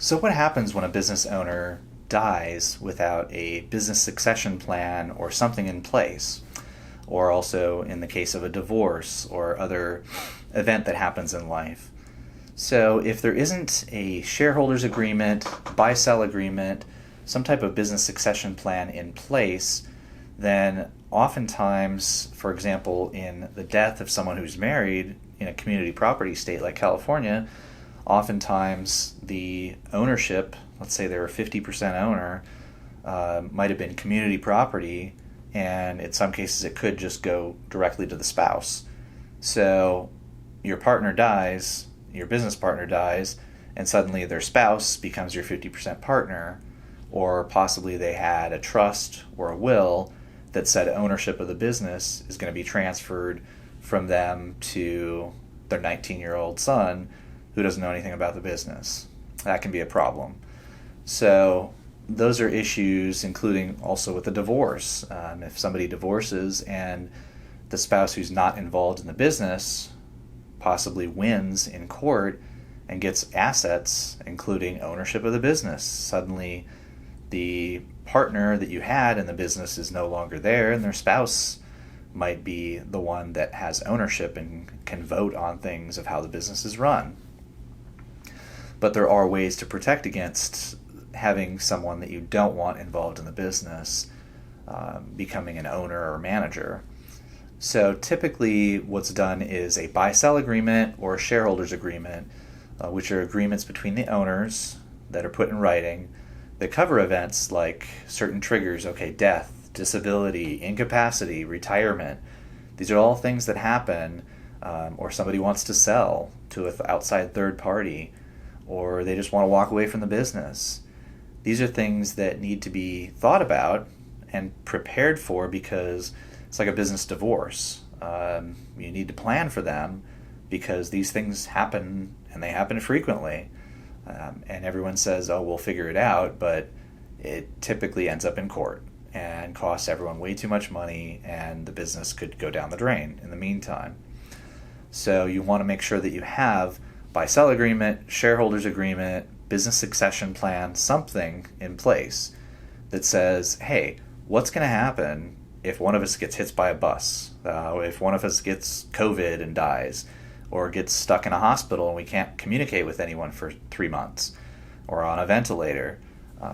So what happens when a business owner dies without a business succession plan or something in place? Or also in the case of a divorce or other event that happens in life. So if there isn't a shareholders agreement, buy-sell agreement, some type of business succession plan in place, then oftentimes, for example, in the death of someone who's married in a community property state like California, oftentimes the ownership, let's say they're a 50% owner, might have been community property, and in some cases it could just go directly to the spouse. So your partner dies, your business partner dies, and suddenly their spouse becomes your 50% partner, or possibly they had a trust or a will that said ownership of the business is going to be transferred from them to their 19-year-old son who doesn't know anything about the business. That can be a problem. So those are issues, including also with a divorce. If somebody divorces and the spouse who's not involved in the business possibly wins in court and gets assets, including ownership of the business, suddenly the partner that you had in the business is no longer there, and their spouse might be the one that has ownership and can vote on things of how the business is run. But there are ways to protect against having someone that you don't want involved in the business becoming an owner or manager. So typically what's done is a buy-sell agreement or a shareholders agreement, which are agreements between the owners that are put in writing that cover events like certain triggers, death, disability, incapacity, retirement. These are all things that happen, or somebody wants to sell to an outside third party, or they just want to walk away from the business. These are things that need to be thought about and prepared for, because it's like a business divorce. You need to plan for them because these things happen, and they happen frequently. And everyone says, oh, we'll figure it out, but it typically ends up in court and costs everyone way too much money, and the business could go down the drain in the meantime. So you want to make sure that you have buy-sell agreement, shareholders agreement, business succession plan, something in place that says, hey, what's going to happen if one of us gets hit by a bus, if one of us gets COVID and dies, or gets stuck in a hospital and we can't communicate with anyone for 3 months, or on a ventilator.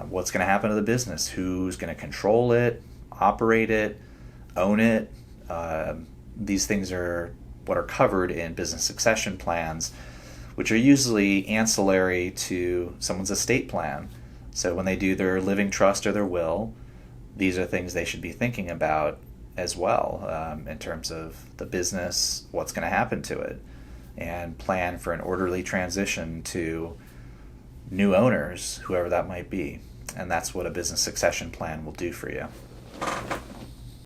What's going to happen to the business? Who's going to control it, operate it, own it? These things are what are covered in business succession plans, which are usually ancillary to someone's estate plan. So when they do their living trust or their will, these are things they should be thinking about as well, in terms of the business, what's going to happen to it, and plan for an orderly transition to new owners, whoever that might be. And that's what a business succession plan will do for you.